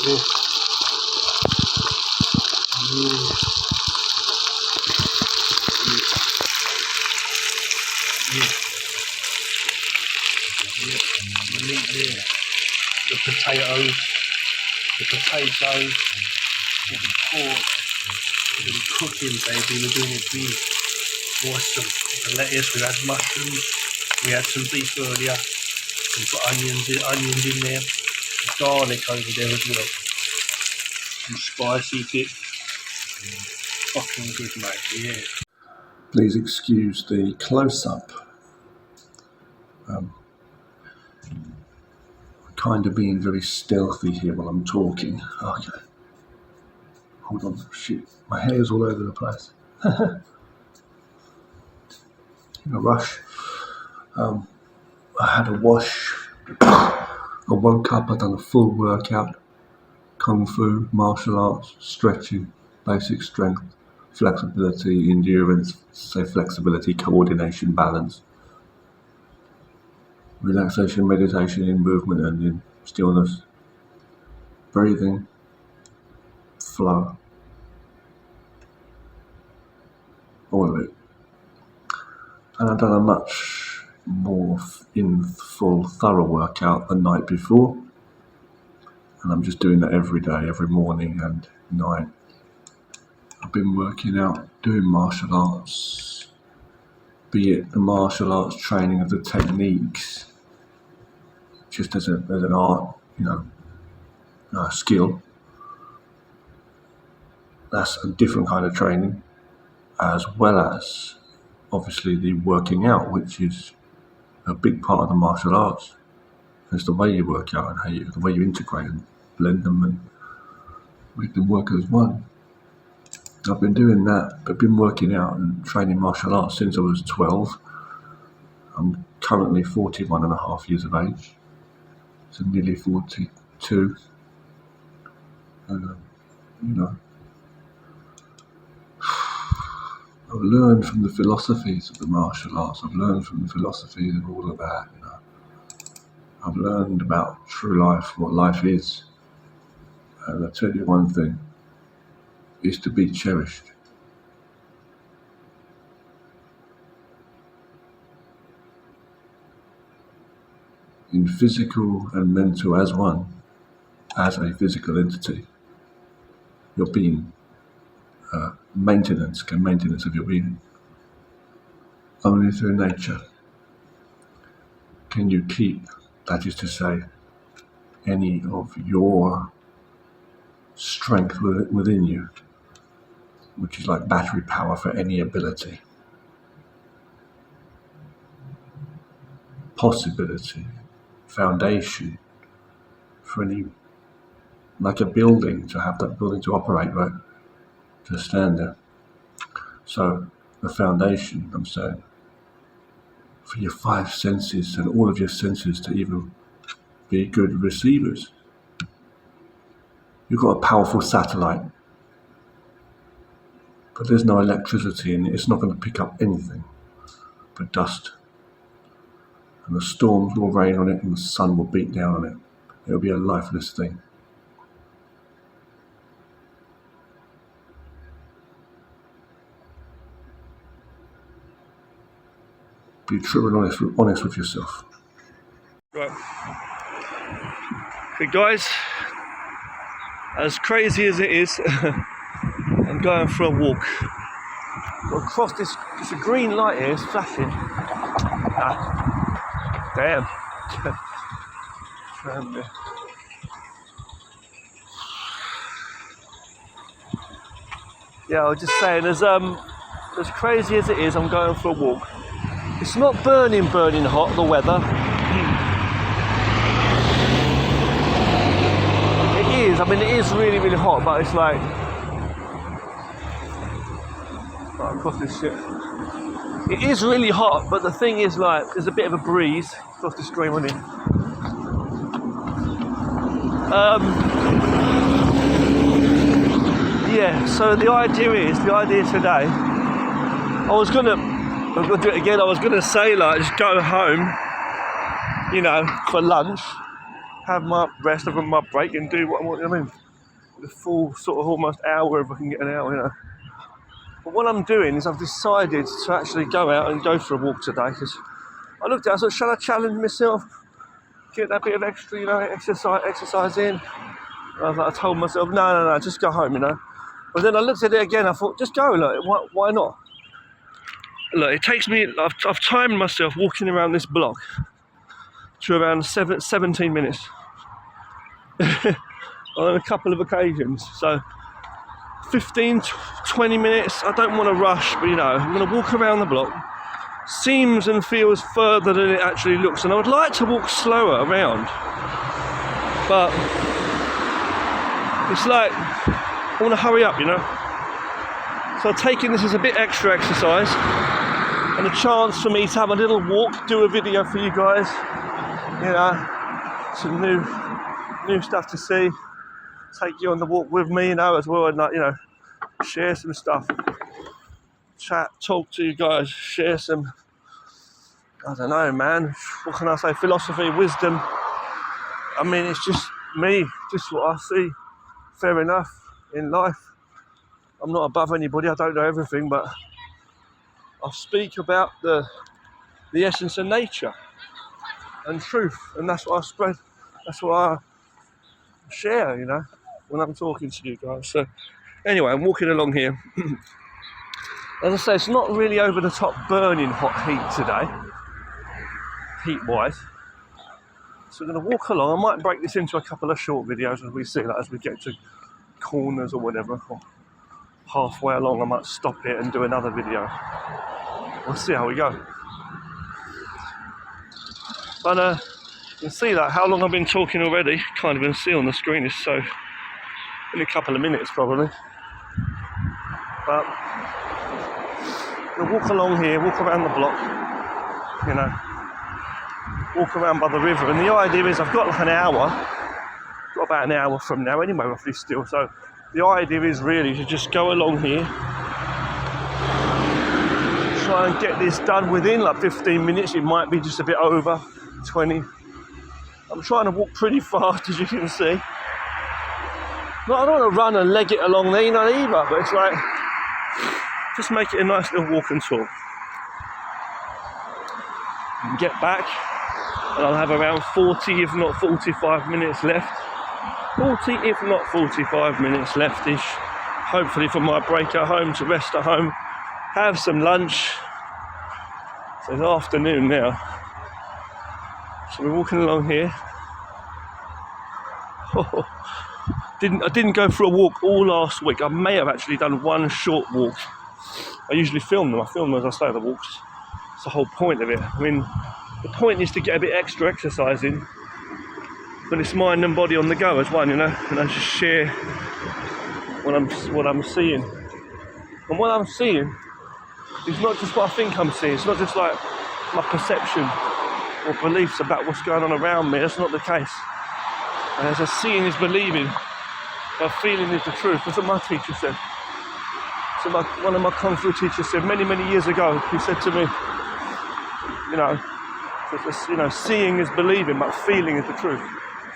Yeah. Yeah. Yeah. Yeah. The meat there. The potatoes. The pork. We're going to be cooking, baby. We're doing it big. Awesome. The lettuce. We had mushrooms. We had some beef earlier. We put onions in there. Garlic over there as well. Some spicy bit. Fucking good, mate. Yeah. Please excuse the close-up. Kind of being very stealthy here while I'm talking. Okay. Hold on. Shit. My hair's all over the place. In a rush. I had a wash. I woke up. I'd done a full workout. Kung Fu, martial arts, stretching, basic strength, flexibility, endurance, flexibility, coordination, balance, relaxation, meditation in movement and in stillness, breathing, flow, all of it. And I've done a much more in full, thorough workout the night before. And I'm just doing that every day, every morning and night. I've been working out, doing martial arts, be it the martial arts training of the techniques, just as an art, skill. That's a different kind of training, as well as obviously the working out, which is a big part of the martial arts. It's the way you work out and the way you integrate and blend them and make them work as one. I've been doing that, but been working out and training martial arts since I was 12. I'm currently 41 and a half years of age, so nearly 42. And, I've learned from the philosophies of the martial arts. I've learned from the philosophies of all of that. I've learned about true life, what life is. And I tell you one thing, is to be cherished. In physical and mental as one, as a physical entity, your being, maintenance of your being. Only through nature can you keep, that is to say, any of your strength within you, which is like battery power for any ability, possibility, foundation for any, like a building, to have that building to operate, right? To stand there. So the foundation, I'm saying, for your 5 senses and all of your senses to even be good receivers. You've got a powerful satellite, but there's no electricity in it. It's not going to pick up anything but dust. And the storms will rain on it and the sun will beat down on it. It'll be a lifeless thing. Be true and honest with yourself. Right. Hey guys, as crazy as it is, I'm going for a walk. Got across this, it's a green light here, it's flashing. Damn. Yeah, I was just saying, as crazy as it is, I'm going for a walk. It's not burning hot, the weather. It is, it is really, really hot, but it's like... Right, across this shit. It is really hot, but the thing is, like, there's a bit of a breeze across the stream on it. Yeah, so the idea today, I'm gonna do it again. I was gonna say, like, just go home, for lunch, have my rest, have my break, and do what I want. I mean, the full sort of almost hour if I can get an hour, you know. But what I'm doing is I've decided to actually go out and go for a walk today, because I looked at it, I thought, shall I challenge myself, get that bit of extra, you know, exercise in? And I told myself, no, just go home, you know. But then I looked at it again, I thought, just go, look, why not? Look, it takes me, I've timed myself walking around this block to around 17 minutes on a couple of occasions. So 15, 20 minutes, I don't want to rush, but you know, I'm going to walk around the block. Seems and feels further than it actually looks, and I would like to walk slower around, but it's like I want to hurry up, you know. So I'm taking this as a bit extra exercise and a chance for me to have a little walk, do a video for you guys, you know, some new stuff to see, take you on the walk with me, you know, as well, and you know, share some stuff, chat, talk to you guys, share some, I don't know, man, what can I say, philosophy, wisdom. I mean, it's just me, just what I see. Fair enough in life. I'm not above anybody, I don't know everything, but I speak about the essence of nature and truth, and that's what I spread, that's what I share, you know, when I'm talking to you guys. So anyway, I'm walking along here. As I say, it's not really over the top burning hot heat today, heat wise. So we're going to walk along. I might break this into a couple of short videos as we see that, as we get to corners or whatever, or halfway along I might stop it and do another video. We'll see how we go. But you can see that how long I've been talking already. Can't even see on the screen, it's so in a couple of minutes probably. But we'll walk along here, walk around the block, you know, walk around by the river, and the idea is I've got like an hour, got about an hour from now anyway, roughly still. So the idea is really to just go along here, try and get this done within like 15 minutes. It might be just a bit over 20. I'm trying to walk pretty fast, as you can see. No, I don't want to run and leg it along there, you know, either, but it's like, just make it a nice little walk and talk. And get back, and I'll have around 40, if not 45 minutes left. 40, if not 45 minutes left-ish, hopefully for my break at home, to rest at home, have some lunch. So it's afternoon now. So we're walking along here. I didn't go for a walk all last week. I may have actually done one short walk. I usually film them. I film them as I say the walks. It's the whole point of it. I mean, the point is to get a bit extra exercise in, but it's mind and body on the go as one, you know. And I just share what I'm seeing. And what I'm seeing is not just what I think I'm seeing. It's not just like my perception or beliefs about what's going on around me. That's not the case. And as a seeing is believing, my feeling is the truth. That's what my teacher said. So one of my Kung Fu teachers said many, many years ago, he said to me, you know, seeing is believing, but feeling is the truth.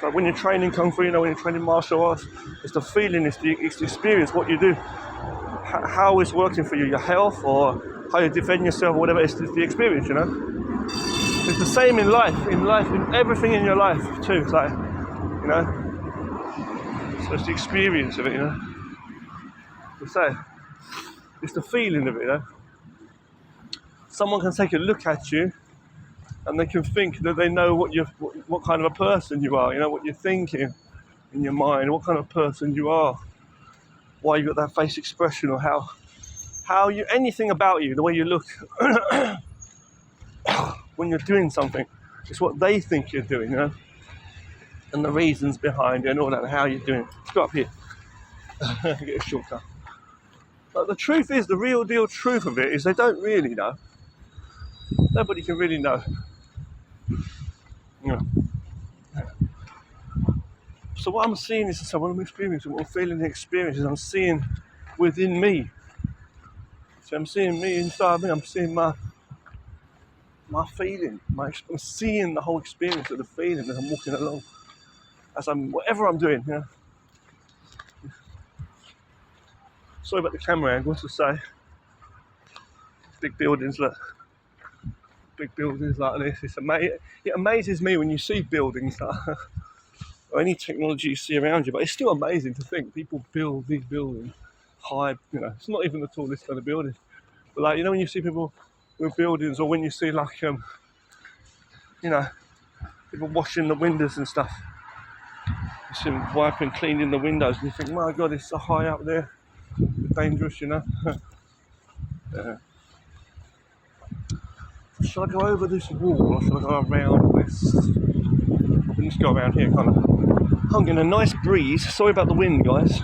So when you're training Kung Fu, you know, when you're training martial arts, it's the feeling, it's the experience, what you do, how it's working for you, your health, or how you defend yourself, or whatever. It's the experience, you know. It's the same in life, in everything in your life too. It's like, you know, so it's the experience of it, you know. It's the feeling of it, you know. Someone can take a look at you and they can think that they know what kind of a person you are, you know, what you're thinking in your mind, what kind of person you are, why you got that face expression, or how you, anything about you, the way you look when you're doing something. It's what they think you're doing, you know, and the reasons behind it and all that, and how you're doing it. Let's go up here. Get a shortcut. But the truth is, the real deal truth of it is they don't really know. Nobody can really know. Yeah. So what I'm seeing is, what I'm experiencing, what I'm feeling, the experiences I'm seeing within me. So I'm seeing me inside me. I'm seeing my feeling. I'm seeing the whole experience of the feeling as I'm walking along. as whatever I'm doing. You know? Sorry about the camera angle to say. Big buildings, look. Big buildings like this. It amazes me when you see buildings that or any technology you see around you, but it's still amazing to think people build these buildings high. You know, it's not even the tallest kind of building, but like, you know, when you see people with buildings, or when you see like you know, people washing the windows and stuff, you see them wiping, cleaning the windows, and you think, my God, it's so high up there, it's dangerous, you know. Should I go over this wall or should I go around this? I can just go around here, kind of. I'm getting a nice breeze. Sorry about the wind, guys.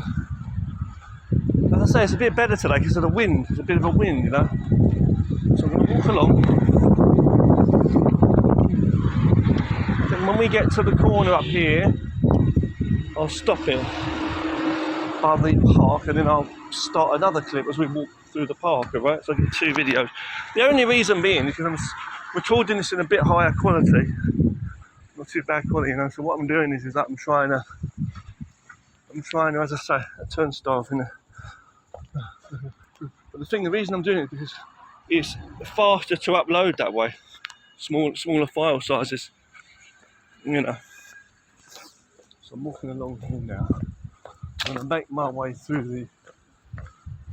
As I say, it's a bit better today because of the wind. There's a bit of a wind, you know. So I'm going to walk along. Then when we get to the corner up here, I'll stop it by the park, and then I'll start another clip as we walk through the park, alright? So I get 2 videos. The only reason being is because I'm recording this in a bit higher quality. Not too bad quality, you know. So what I'm doing is that I'm trying to, as I say, a turnstile thing. But the reason I'm doing it is because it's faster to upload that way. Smaller file sizes, you know. So I'm walking along here now. I'm going to make my way through the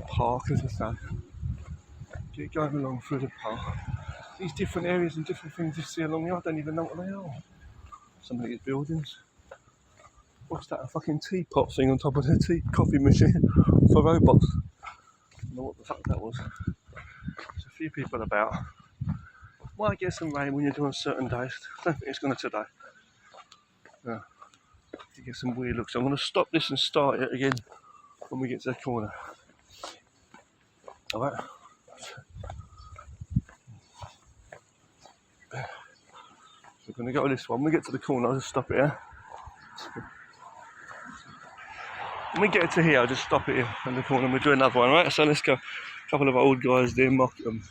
park, as I say. Get going along through the park. These different areas and different things you see along here, I don't even know what they are. Some of these buildings. What's that? A fucking teapot thing on top of the coffee machine for robots. I don't know what the fuck that was. There's a few people about. Might get some rain when you're doing certain days. I don't think it's going to today. Yeah. You get some weird looks. I'm going to stop this and start it again when we get to the corner. Alright. We're going to go this one. When we get to the corner, I'll just stop it here. When we get to here, I'll just stop it here in the corner and we'll do another one, right? So let's go. A couple of old guys there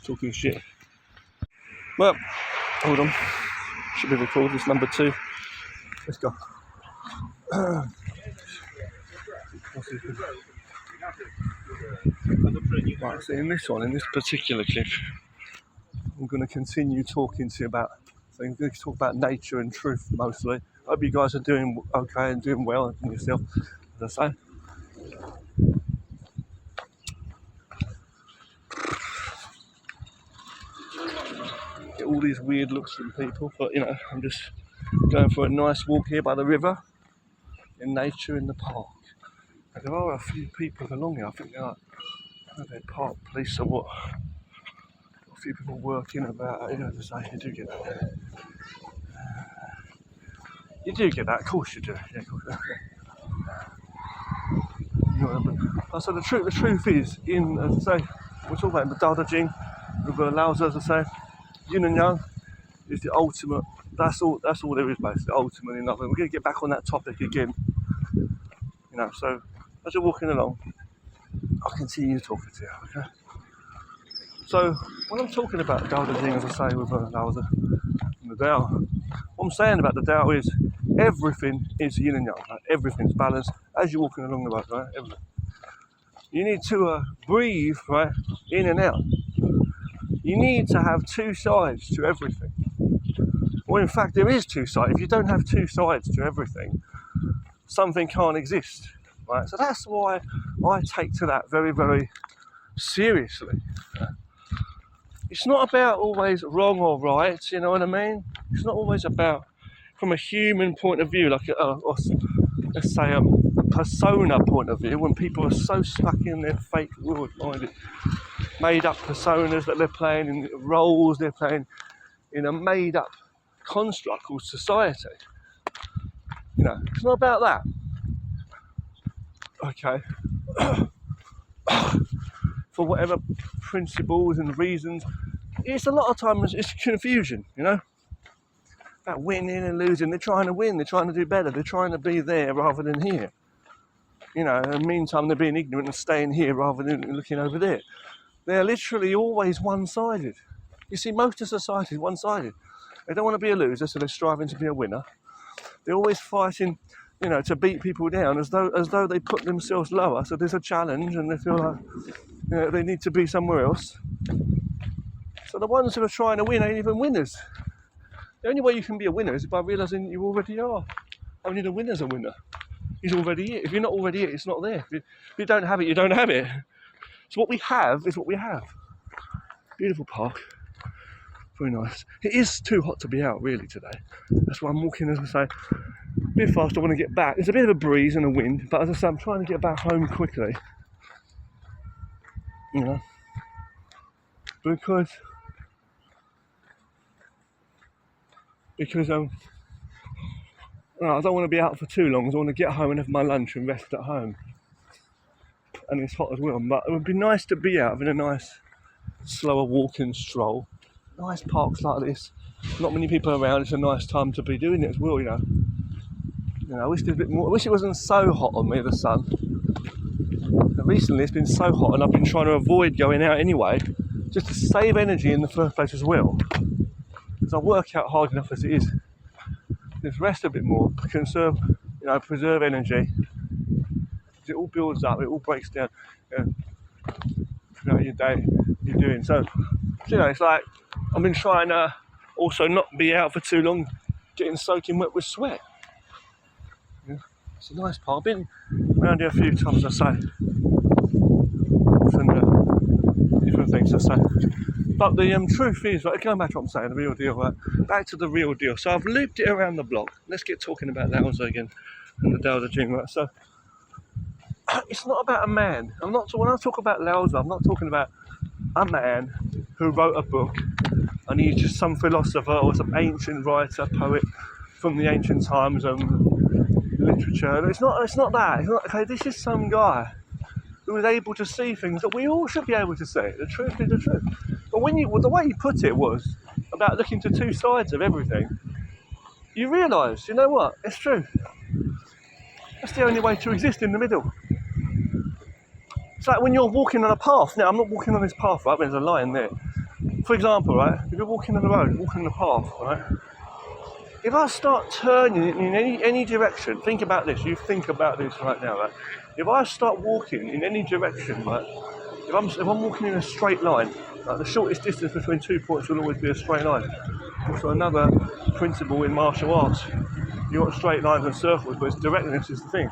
talking shit. Well, hold on. Should be recorded. This number 2. Let's go. Right, so in this particular clip, I'm going to continue talking to you about, so I'm going to talk about nature and truth mostly. I hope you guys are doing okay and doing well in yourself, as I say. Get all these weird looks from people, but you know, I'm just going for a nice walk here by the river, in nature in the park. And there are a few people along here. I think they're park police or what. A few people working about, you know, as I say, you do get that. You do get that, of course you do. Yeah, of course. So the truth is, as I say, we're talking about the Tao Te Ching, with Lao Tzu, as I say, yin and yang is the ultimate. That's all there is, basically. Ultimate in love. And we're going to get back on that topic again. You know, so as you're walking along, I'll continue talking to you. Okay. So when I'm talking about Tao Te Ching, as I say, with Lao Tzu and the Tao, what I'm saying about the Tao is everything is yin and yang. Right? Everything's balanced as you're walking along the road. Right? Everything. You need to breathe, right, in and out. You need to have 2 sides to everything. Well, in fact, there is 2 sides. If you don't have 2 sides to everything, something can't exist, right? So that's why I take to that very, very seriously. It's not about always wrong or right, you know what I mean? It's not always about, from a human point of view, like let's say a persona point of view, when people are so stuck in their fake world-minded, made-up personas that they're playing, in roles they're playing, in a made-up construct called society. You know, it's not about that. Okay. For whatever principles and reasons, it's a lot of times it's confusion, you know? About winning and losing. They're trying to win, they're trying to do better, they're trying to be there rather than here. You know, in the meantime they're being ignorant and staying here rather than looking over there. They're literally always one-sided. You see, most of society is one-sided. They don't want to be a loser, so they're striving to be a winner. They're always fighting you know, to beat people down as though they put themselves lower. So there's a challenge and they feel like, you know, they need to be somewhere else. So the ones who are trying to win ain't even winners. The only way you can be a winner is by realising you already are. Only the winner's a winner. He's already it. If you're not already it, it's not there. If you don't have it, you don't have it. So what we have is what we have. Beautiful park. Very nice. It is too hot to be out really today. That's why I'm walking, as I say, a bit fast. I want to get back. There's a bit of a breeze and a wind, but as I say, I'm trying to get back home quickly. You know, because I don't want to be out for too long. I want to get home and have my lunch and rest at home. And it's hot as well, but it would be nice to be out having a nice slower walking stroll. Nice parks like this, not many people around. It's a nice time to be doing it as well, you know. I wish there's a bit more. I wish it wasn't so hot on me, the sun. But recently it's been so hot and I've been trying to avoid going out anyway, just to save energy in the first place as well. Because I work out hard enough as it is. Just rest a bit more, conserve, you know, preserve energy. It all builds up, it all breaks down, you know, throughout your day you're doing. So, you know, it's like I've been trying to also not be out for too long, getting soaking wet with sweat. Yeah, it's a nice park. I've been around here a few times, I say. And different things I say. But the truth is, right, going back to what I'm saying, the real deal, right? Back to the real deal. So I've looped it around the block. Let's get talking about Louser again and the Dowser Gym, right? So it's not about a man. When I talk about Louser, I'm not talking about a man who wrote a book and he's just some philosopher or some ancient writer, poet from the ancient times and literature. It's not that. It's not, okay, this is some guy who was able to see things that we all should be able to see. The truth is the truth. But the way he put it was about looking to two sides of everything. You realise, you know what? It's true. That's the only way to exist, in the middle. It's like when you're walking on a path. Now, I'm not walking on this path, right? There's a line there. For example, right? If you're walking on the road, walking on the path, right? If I start turning in any direction, think about this. You think about this right now, right? If I start walking in any direction, right? If I'm walking in a straight line, like the shortest distance between 2 points will always be a straight line. Also, another principle in martial arts. You want straight lines and circles, but it's directness is the thing.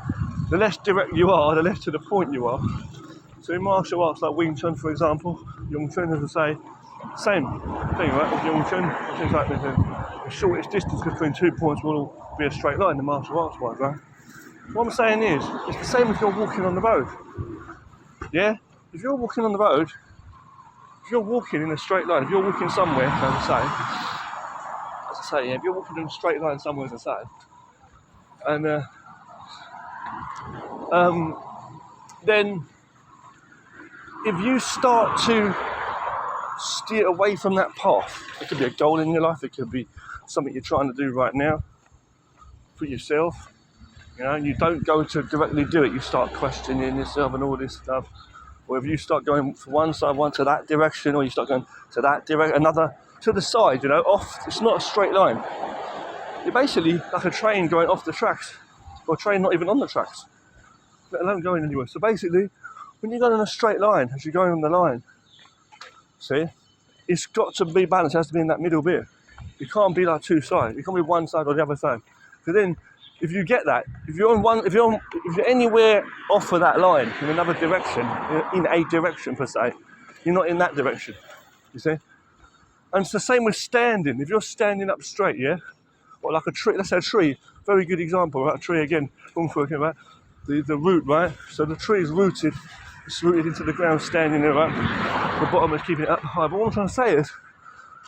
The less direct you are, the less to the point you are. So in martial arts like Wing Chun, for example, Yung Chun, as I say, same thing, right? With Yung Chun, things like the shortest distance between 2 points will be a straight line in martial arts wise, right? What I'm saying is, it's the same if you're walking on the road. Yeah? If you're walking on the road, if you're walking in a straight line, if you're walking somewhere, as I say, yeah, if you're walking in a straight line somewhere, as I say, and then if you start to steer away from that path, it could be a goal in your life, it could be something you're trying to do right now for yourself, you know, and you don't go to directly do it, you start questioning yourself and all this stuff. Or if you start going from one side, one to that direction, or you start going to that direction, another to the side, you know, off, it's not a straight line. You're basically like a train going off the tracks, or a train not even on the tracks, let alone going anywhere. So basically, when you're going in a straight line, as you're going on the line, see, it's got to be balanced, it has to be in that middle bit. You can't be like two sides, you can't be one side or the other side. So then, if you get that, if you're anywhere off of that line in another direction, in a direction per se, you're not in that direction, you see? And it's the same with standing. If you're standing up straight, yeah, or like a tree, let's say a tree, very good example, right? A tree again, talking about the root, right? So the tree is rooted, it's rooted into the ground, standing there, right? The bottom is keeping it up high. But what I'm trying to say is,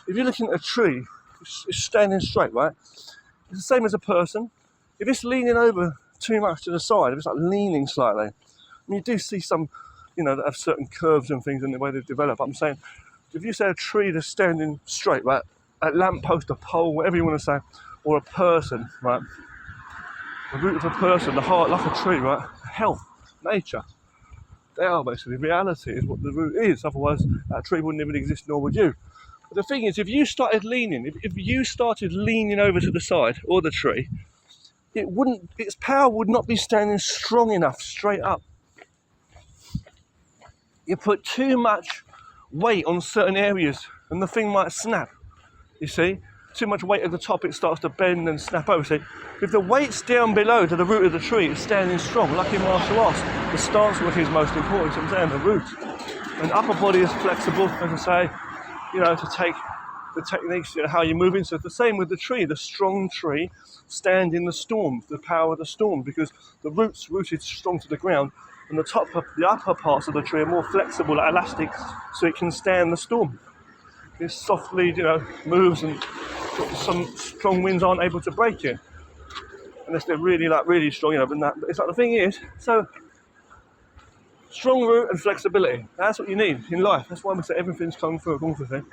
if you're looking at a tree, it's standing straight, right? It's the same as a person. If it's leaning over too much to the side, if it's like leaning slightly, I mean, you do see some, you know, that have certain curves and things in the way they develop. I'm saying, if you say a tree that's standing straight, right, a lamppost, a pole, whatever you want to say, or a person, right, the root of a person, the heart, like a tree, right, health, nature, they are basically, reality is what the root is, otherwise that tree wouldn't even exist, nor would you. But the thing is, if you started leaning, if you started leaning over to the side, or the tree, its power would not be standing strong enough straight up. You put too much weight on certain areas and the thing might snap, you see. Too much weight at the top, it starts to bend and snap over. See, if the weight's down below to the root of the tree, it's standing strong. Like in martial arts, the stance work is most important. So I'm saying the root, and upper body is flexible, as I say, to take the techniques, how you're moving. So it's the same with the tree. The strong tree stand in the storm, the power of the storm, because the root's rooted strong to the ground, and the upper parts of the tree are more flexible, like elastic, so it can stand the storm. It softly, moves, and some strong winds aren't able to break it unless they're really strong. But it's like the thing is, so strong root and flexibility. That's what you need in life. That's why we say everything's kung fu, kung fu thing.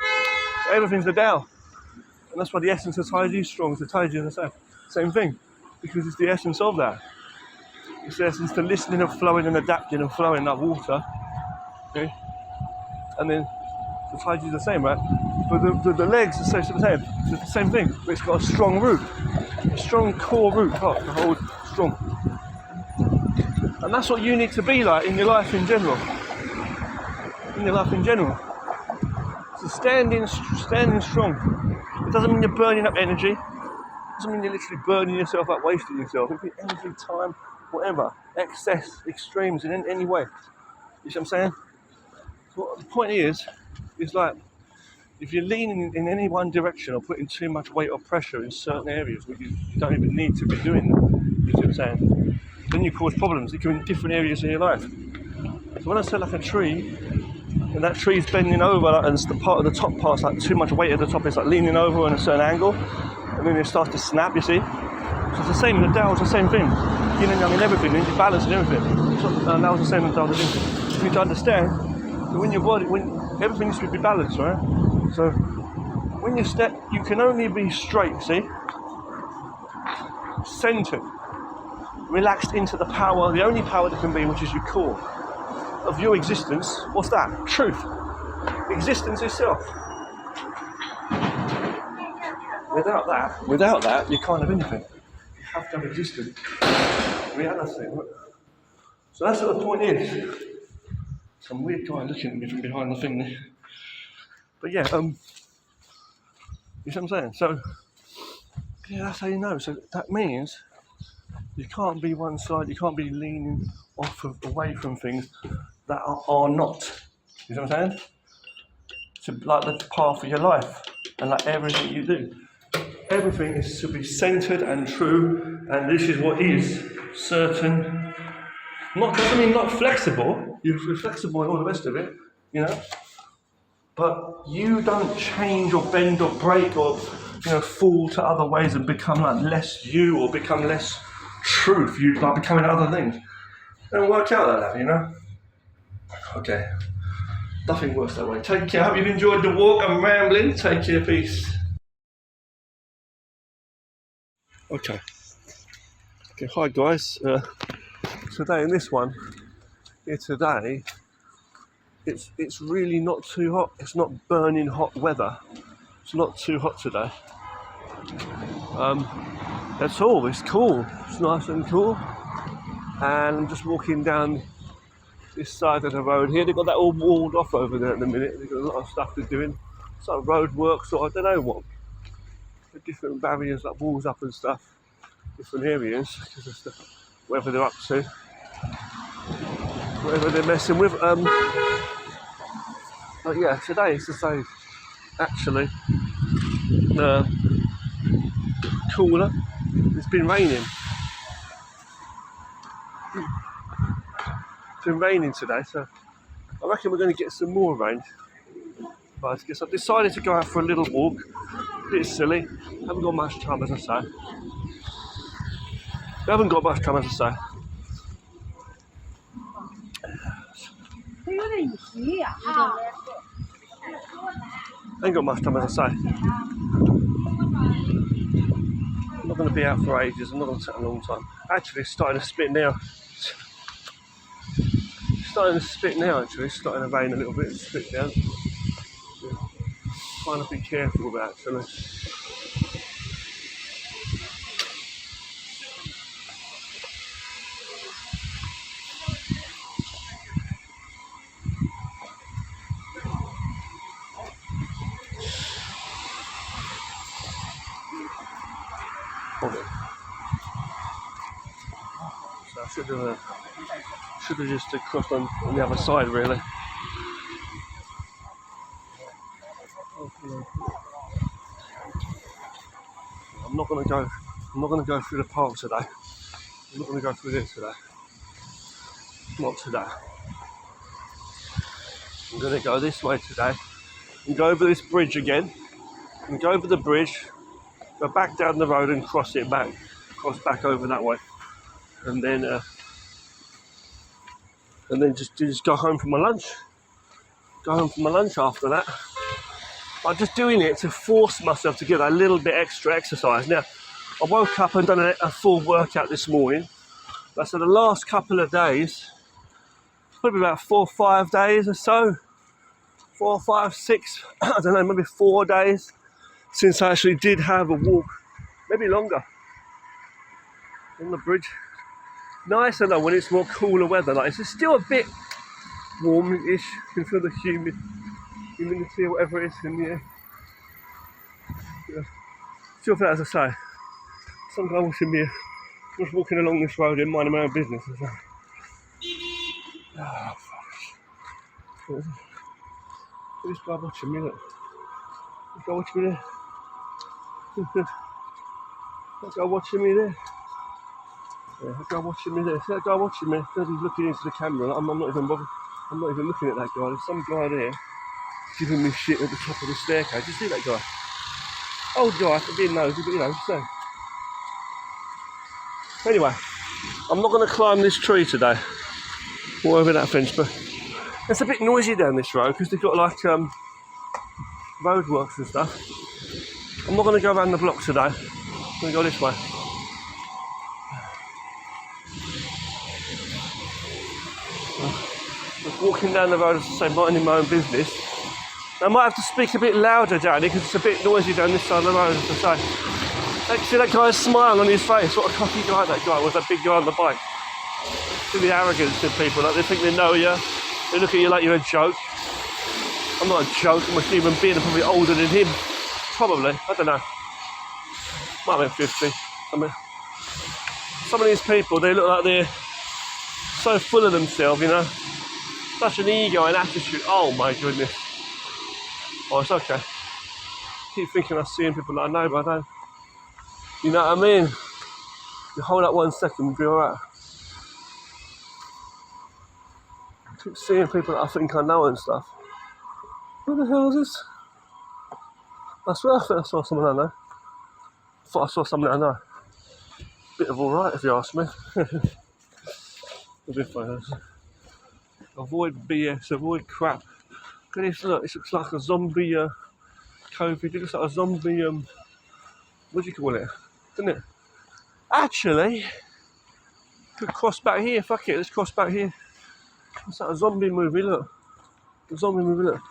So everything's the Tao, and that's why the essence of Tai Chi is strong. So Tai Chi, as I say, same thing, because it's the essence of that. It's the essence to listening and flowing and adapting and flowing like water. Okay, and then the Tai Chi is the same, right? But the legs are the same. It's the same thing, but it's got a strong root, a strong core root, to hold strong. And that's what you need to be like in your life in general. So standing strong. It doesn't mean you're burning up energy. It doesn't mean you're literally burning yourself up, wasting yourself. It means energy, time, whatever, excess, extremes in any way. You see what I'm saying? So the point is like, if you're leaning in any one direction or putting too much weight or pressure in certain areas where you don't even need to be doing them, you see what I'm saying? Then you cause problems. It can be in different areas in your life. So when I say like a tree, and that tree's bending over, and the part of the top part's like too much weight at the top, it's like leaning over on a certain angle, and then it starts to snap, you see? So it's the same, the Tao is the same thing. Yin and Yang in everything, in balance in everything. So Tao is the same in Tao is everything. You need to understand that when your body, everything needs to be balanced, right? So when you step, you can only be straight, see? Centered, relaxed into the power, the only power that can be, which is your core of your existence. What's that? Truth. Existence itself. Without that, you can't have anything. You have to have existence. Reality. So that's what the point is. Some weird guy looking at me from behind the thing there. But yeah, you see what I'm saying? So, yeah, that's how you know. So that means you can't be one side, you can't be leaning away from things that are not. You see what I'm saying? To like the path of your life and like everything you do. Everything is to be centered and true, and this is what is certain. Doesn't mean not flexible. You're flexible and all the rest of it, But you don't change or bend or break or fall to other ways and become like less you or become less truth. You like becoming other things. It don't work out like that, Okay. Nothing works that way. Take care. I hope you've enjoyed the walk. I'm rambling. Take care. Peace. Okay. Hi guys. Today in this one, today, it's really not too hot. It's not burning hot weather. It's not too hot today. That's all. It's cool. It's nice and cool. And I'm just walking down this side of the road here. They've got that all walled off over there at the minute. They've got a lot of stuff they're doing. It's like road works or I don't know what. The different barriers, like walls up and stuff. Different areas, because of whatever they're up to. Whatever they're messing with. But yeah, today is to say, actually, cooler. It's been raining. It's been raining today, so I reckon we're going to get some more rain. But I guess I've decided to go out for a little walk. A bit silly. Haven't got much time, as I say. Ain't got much time, as I say. I'm not going to be out for ages. I'm not going to take a long time. Actually, it's starting to spit now. Actually. It's starting to rain a little bit. Spit down. Yeah. Trying to be careful about it, actually. Hold on. So I should have just crossed on the other side, really. I'm not gonna go through the park today. I'm not gonna go through this today. Not today. I'm gonna go this way today and go over this bridge again. And go over the bridge, go back down the road and cross back over that way, and then just go home for my lunch. Go home for my lunch after that. I'm just doing it to force myself to get a little bit extra exercise. Now, I woke up and done a full workout this morning. So the last couple of days, probably about 4 or 5 days or so, 4 or 5, 6, I don't know, maybe 4 days since I actually did have a walk, maybe longer, on the bridge. Nicer though when it's more cooler weather. Like it's still a bit warm-ish. You can feel the humidity or whatever it is in the air. Yeah. Still feel, as I say, some guy watching me just walking along this road and minding my own business. Oh, fuck. This guy watching me, look. This guy watching me there. That guy watching me there. Yeah, that guy watching me there. See that guy watching me? He's looking into the camera. I'm not even bothered. I'm not even looking at that guy. There's some guy there giving me shit at the top of the staircase. You see that guy? Old guy, for being nosy, but you know, so. Anyway, I'm not going to climb this tree today. Or over that fence, but it's a bit noisy down this road because they've got like roadworks and stuff. I'm not going to go around the block today. I'm going to go this way. Just walking down the road, as I say, minding my own business. I might have to speak a bit louder down here because it's a bit noisy down this side of the road, as I say. Like, see that guy's smile on his face? What a cocky guy that guy was, that big guy on the bike. See the arrogance in people, like they think they know you. They look at you like you're a joke. I'm not a joke, I'm a human being. I'm probably older than him. Probably, I don't know. Might have been 50. Some of these people, they look like they're so full of themselves, you know. Such an ego and attitude. Oh my goodness. Oh, it's okay. I keep thinking I'm seeing people that I know, but I don't. You know what I mean? You hold up 1 second, we'll be alright. I keep seeing people that I think I know and stuff. What the hell is this? I swear I thought I saw someone I know. I thought I saw someone I know. Bit of alright if you ask me. A bit funny. Avoid BS, avoid crap. Look at this, look, this looks like a zombie COVID. It looks like a zombie, what do you call it? Doesn't it? Actually, could cross back here, fuck it, let's cross back here. It's like a zombie movie, look. The zombie movie, look.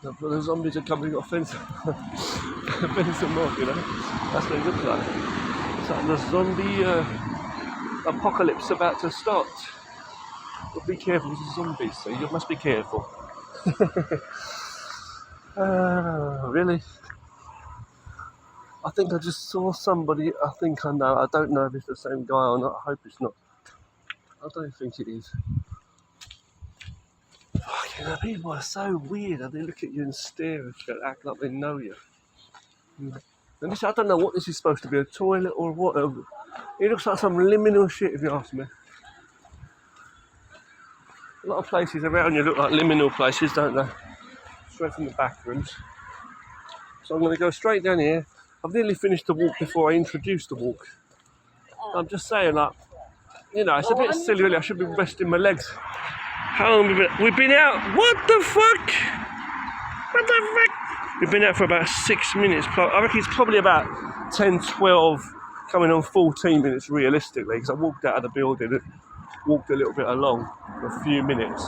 But the zombies are coming, got a fence. A fence and mark, you know. That's what it looks like. It's like the zombie apocalypse about to start. But be careful, there's zombies, so you must be careful. Really? I think I just saw somebody, I think I know. I don't know if it's the same guy or not. I hope it's not. I don't think it is. Fucking people are so weird. They look at you and stare at you, act like they know you. And this, I don't know what this is supposed to be, a toilet or what. It looks like some liminal shit, if you ask me. A lot of places around you look like liminal places, don't they? Straight from the back rooms. So I'm going to go straight down here. I've nearly finished the walk before I introduced the walk. I'm just saying, like, you know, it's a bit silly really. I should be resting my legs. How long have we been? We've been out. What the fuck? What the fuck? We've been out for about 6 minutes. I reckon it's probably about 10, 12, coming on 14 minutes realistically, because I walked out of the building and walked a little bit along for a few minutes.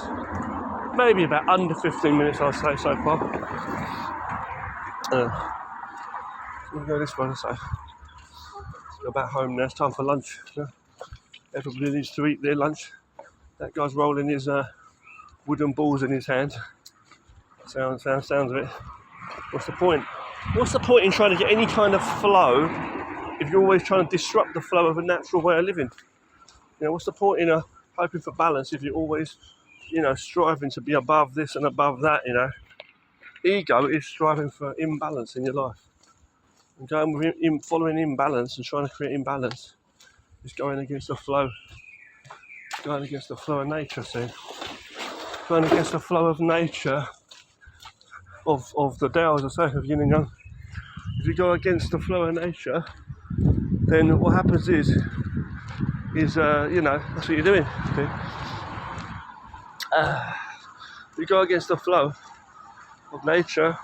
Maybe about under 15 minutes, I'll say, so far. We'll go this way, so. Let's go back home now. It's time for lunch. Yeah? Everybody needs to eat their lunch. That guy's rolling his wooden balls in his hand. Sounds of it. What's the point? What's the point in trying to get any kind of flow if you're always trying to disrupt the flow of a natural way of living? You know, what's the point in hoping for balance if you're always, you know, striving to be above this and above that, you know? Ego is striving for imbalance in your life. And going with following imbalance and trying to create imbalance is going against the flow. Going against the flow of nature, see? Going against the flow of nature of the Tao, as I say, of yin and yang. If you go against the flow of nature, then what happens is you know, that's what you're doing. Okay? You go against the flow of nature,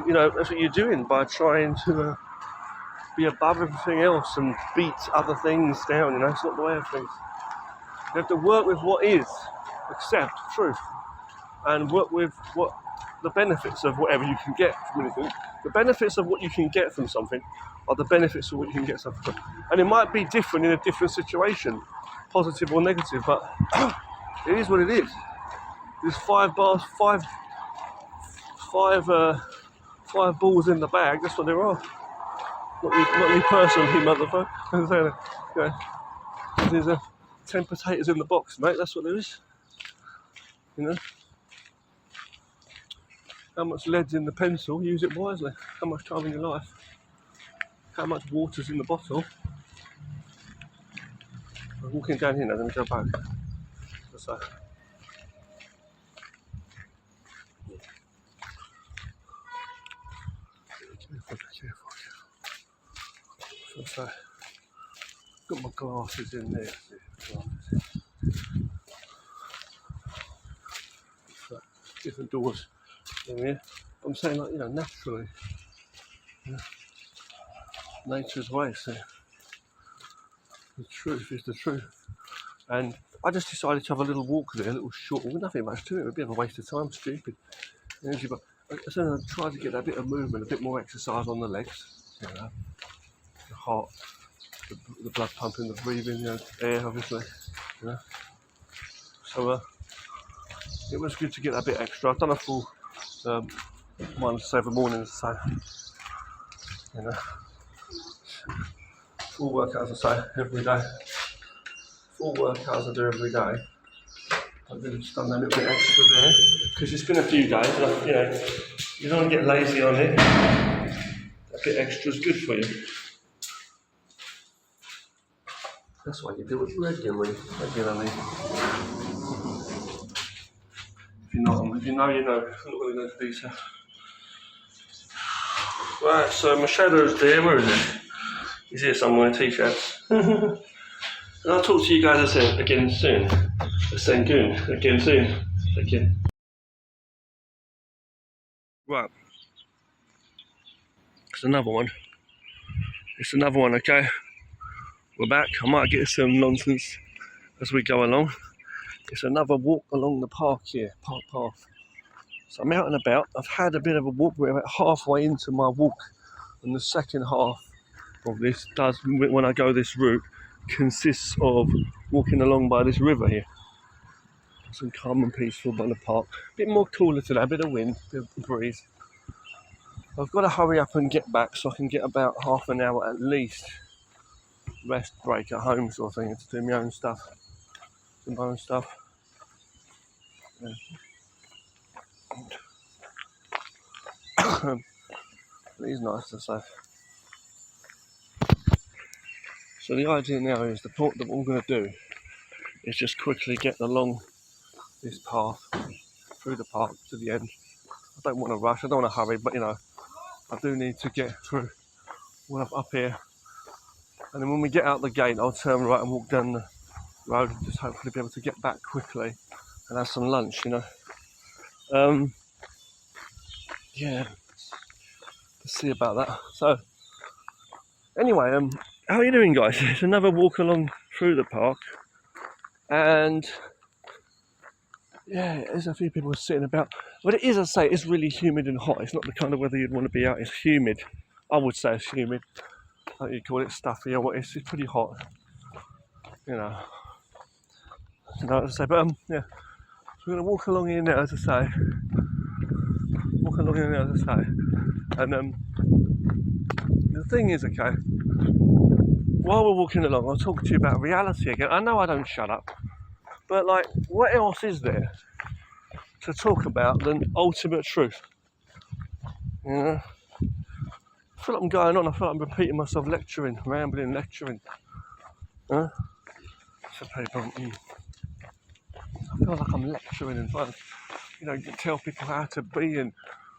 you know, that's what you're doing by trying to be above everything else and beat other things down, you know, it's not the way of things. You have to work with what is, accept truth, and work with what the benefits of whatever you can get from anything. The benefits of what you can get from something are the benefits of what you can get something from. And it might be different in a different situation, positive or negative, but it is what it is. There's five balls in the bag, that's what there are. Not me personally, motherfucker. There's 10 potatoes in the box, mate, that's what there is. You know? How much lead's in the pencil, use it wisely. How much time in your life? How much water's in the bottle? I'm walking down here now, let me go back. What's that? Careful. So, got my glasses in there. So, different doors in here. I'm saying, like, you know, naturally. Yeah. Nature's way, so the truth is the truth. And I just decided to have a little walk there, a little short walk, nothing much to it, a bit of a waste of time, stupid energy, but I tried to get that bit of movement, a bit more exercise on the legs, you know, the heart, the blood pumping, the breathing, you know, air obviously, you know. So it was good to get that bit extra. I've done a full 1 to 7 mornings, so, you know, full workouts I say every day. Full workouts I do every day. I've just done that little bit extra there because it's been a few days, and you know, you don't want to get lazy on it. A bit extra is good for you. That's why you do it regularly. If you know, you know. I'm not going to go into detail. Right, so my shadow's there. Where is it? He's here somewhere. T-shirts. And I'll talk to you guys again soon. Sengun again soon. Thank you. Right. It's another one. Okay? We're back. I might get some nonsense as we go along. It's another walk along the park here, park path. So I'm out and about. I've had a bit of a walk. We're about halfway into my walk. And the second half of this does, when I go this route, consists of walking along by this river here. Some calm and peaceful by the park. A bit more cooler today, a bit of wind, a bit of breeze. I've got to hurry up and get back so I can get about half an hour at least rest break at home sort of thing, to do my own stuff. Yeah. It is nice to say. So the idea now is that what I'm going to do is just quickly get along this path through the park to the end. I don't want to rush, I don't want to hurry, but you know, I do need to get through up here. And then when we get out the gate, I'll turn right and walk down the road and just hopefully be able to get back quickly and have some lunch, you know. Yeah, let's see about that. So, anyway, how are you doing, guys? It's another walk along through the park, and yeah, there's a few people sitting about. But it is, I say, it's really humid and hot. It's not the kind of weather you'd want to be out. It's humid. I would say it's humid. I think you call it stuffy or what. It's pretty hot. You know. As I say, but yeah. So we're gonna walk along here now, as I say. And the thing is, okay, while we're walking along, I'll talk to you about reality again. I know I don't shut up, but like, what else is there to talk about than ultimate truth? You know? I feel like I'm going on, I feel like I'm repeating myself, lecturing, rambling, lecturing. To people. I feel like I'm lecturing and trying to, you know, tell people how to be and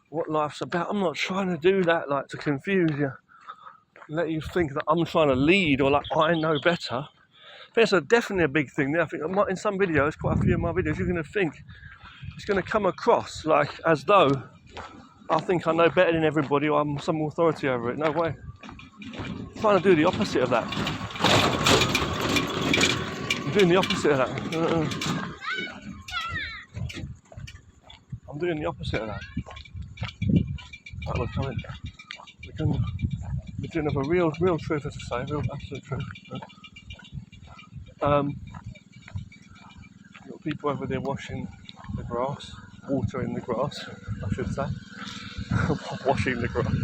what life's about. I'm not trying to do that, like, to confuse you, let you think that I'm trying to lead or like I know better. There's definitely a big thing there. I think in some videos, quite a few of my videos, you're going to think it's going to come across like as though I think I know better than everybody or I'm some authority over it. No way. I'm trying to do the opposite of that. I'm doing the opposite of that. I'm doing the opposite of that. Right, we're coming. We're doing a real truth, as I say, real absolute truth. Got people over there washing the grass, watering the grass, I should say. Washing the grass.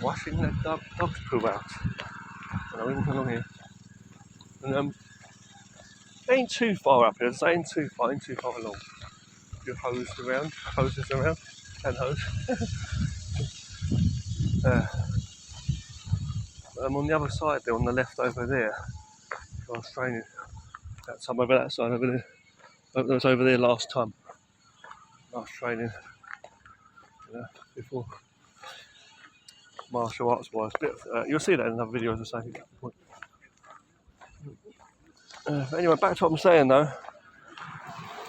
Washing the dog's poo out. And I'm along here. And ain't too far up here, ain't too far along. Your hoses around, and hose. I'm on the other side there, on the left over there. I was training that time over that side over there. I was over there last time. I was training before martial arts wise. You'll see that in another video, as I say. Anyway, back to what I'm saying though.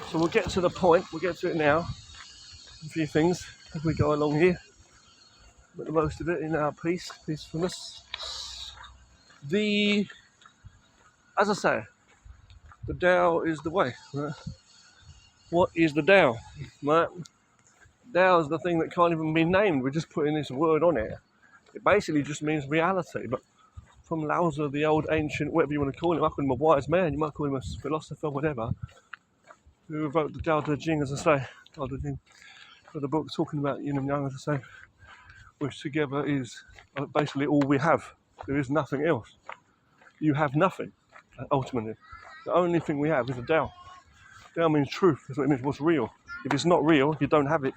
So we'll get to the point, we'll get to it now. A few things as we go along here. Make the most of it in our peacefulness. As I say, the Tao is the way. Right? What is the Tao? Right? Tao is the thing that can't even be named. We're just putting this word on it. It basically just means reality. But from Lao Tzu, the old ancient, whatever you want to call him, I call him a wise man, you might call him a philosopher, whatever, who wrote the Tao Te Ching, as I say, Tao Te Ching, for the book talking about yin and yang, as I say, which together is basically all we have. There is nothing else. You have nothing, ultimately. The only thing we have is a Tao. Tao means truth, that's what it means, what's real. If it's not real, you don't have it.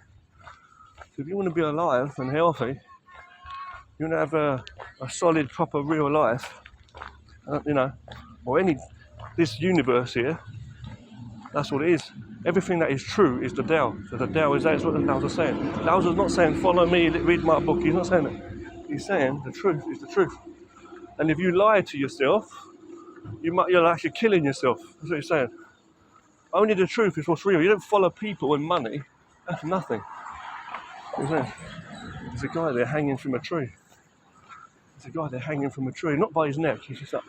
So if you want to be alive and healthy, you want to have a solid, proper, real life, or this universe here, that's what it is. Everything that is true is the Tao. So the Tao is that, it's what the Lao's saying. Lao's not saying, follow me, read my book. He's not saying that. He's saying the truth is the truth. And if you lie to yourself, you're actually killing yourself. That's what he's saying. Only the truth is what's real. You don't follow people and money. That's nothing. He's saying, there's a guy there hanging from a tree. Not by his neck, he's just up.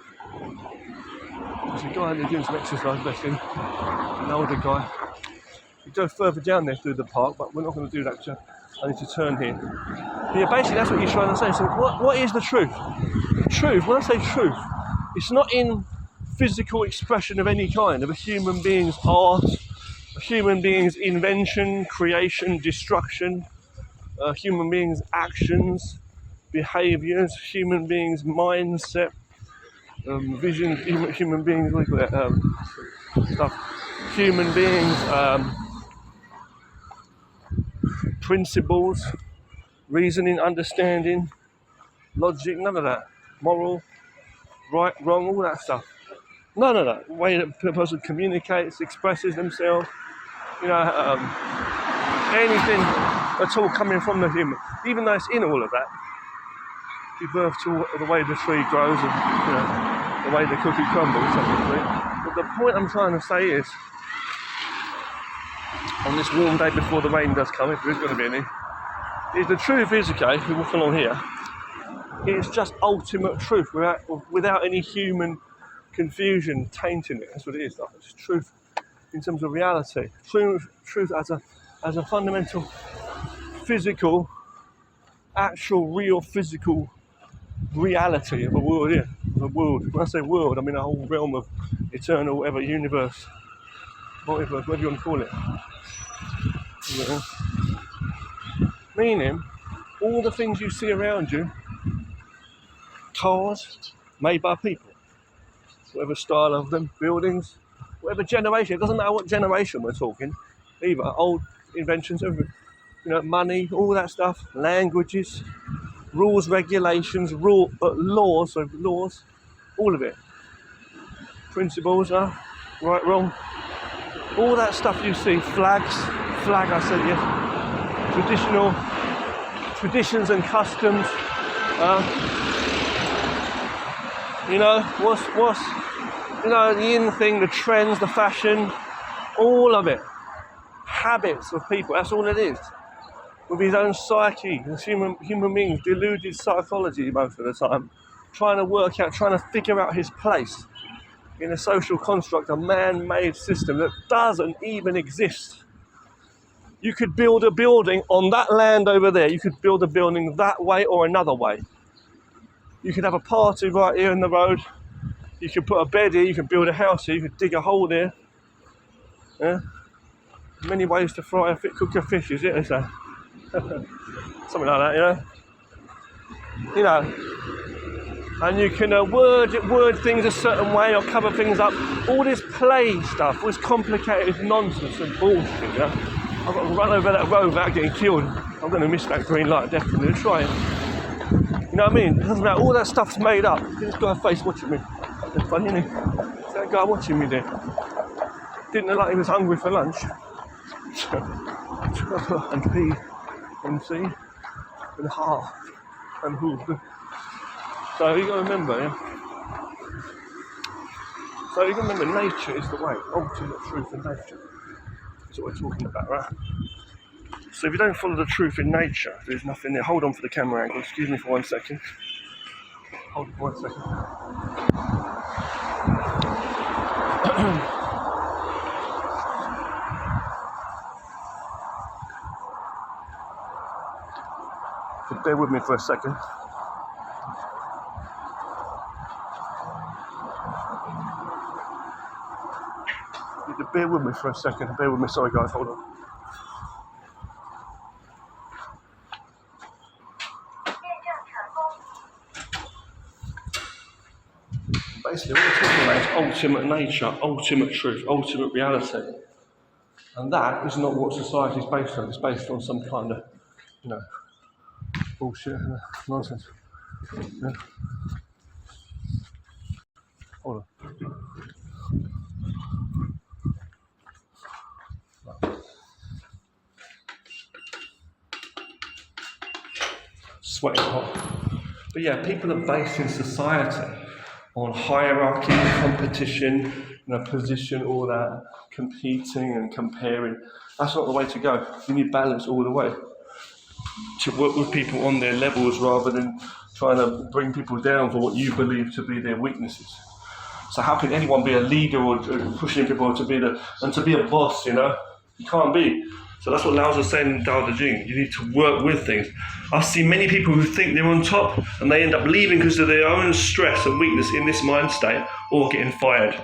There's a guy there doing some exercise, bless him. An older guy. We go further down there through the park, but we're not going to do that because I need to turn here. But yeah, basically that's what he's trying to say. So what is the truth? Truth, when I say truth, it's not in physical expression of any kind, of a human being's art, a human being's invention, creation, destruction, a human being's actions, behaviours, human being's mindset, vision, human beings, what do you call it, stuff, human beings, principles, reasoning, understanding, logic, none of that, moral, right, wrong, all that stuff. None of that. The way that a person communicates, expresses themselves, anything at all coming from the human, even though it's in all of that, give birth to the way the tree grows and the way the cookie crumbles. But the point I'm trying to say is, on this warm day before the rain does come, if there is going to be any, is the truth is, okay, if we walk along here, it's just ultimate truth without any human confusion tainting it. That's what it is. It's truth in terms of reality. Truth as a fundamental physical, actual, real physical reality of a world here. A world. When I say world, I mean a whole realm of eternal, whatever, universe, multiverse, whatever you want to call it. Meaning, all the things you see around you, cars made by people, whatever style of them, buildings, whatever generation. It doesn't matter what generation we're talking, either old inventions, everything. You know, money, all that stuff, languages, rules, regulations, laws, all of it. Principles, right, wrong. All that stuff you see, flag, I said yes. Traditions and customs. You know, what's you know, the in thing, the trends, the fashion, all of it. Habits of people, that's all it is. With his own psyche, as human beings, deluded psychology most of the time, trying to figure out his place in a social construct, a man-made system that doesn't even exist. You could build a building on that land over there, you could build a building that way or another way. You could have a party right here in the road, you could put a bed here, you could build a house here, you could dig a hole there. Yeah? Many ways to cook a fish, is it? So, something like that, you know? You know, and you can word things a certain way or cover things up. All this play stuff was complicated nonsense and bullshit, you know? I've got to run over that road without getting killed. I'm going to miss that green light, definitely. Try it. You know what I mean? It doesn't matter. All that stuff's made up. This guy face watching me. It's funny, isn't it? It's that guy watching me there. Didn't look like he was hungry for lunch. And P and C and half and who. So you got to remember, yeah? So you got to remember, nature is the way, ultimate truth in nature. That's what we're talking about, right? So if you don't follow the truth in nature, there's nothing there. Hold on for the camera angle, excuse me for 1 second. Hold on for 1 second. So bear with me for a second. You need to bear with me for a second. Bear with me, sorry guys, hold on. Basically, what we're talking about is ultimate nature, ultimate truth, ultimate reality. And that is not what society is based on. It's based on some kind of, you know, bullshit, nonsense. Yeah. Hold on. Sweating hot. But yeah, people are based in society on hierarchy, competition, you know, position, all that, competing and comparing. That's not the way to go. You need balance all the way. To work with people on their levels rather than trying to bring people down for what you believe to be their weaknesses. So how can anyone be a leader or pushing people to be a boss, you know? You can't be. So that's what Lao Tzu saying in Tao Te Ching. You need to work with things. I've seen many people who think they're on top and they end up leaving because of their own stress and weakness in this mind state or getting fired.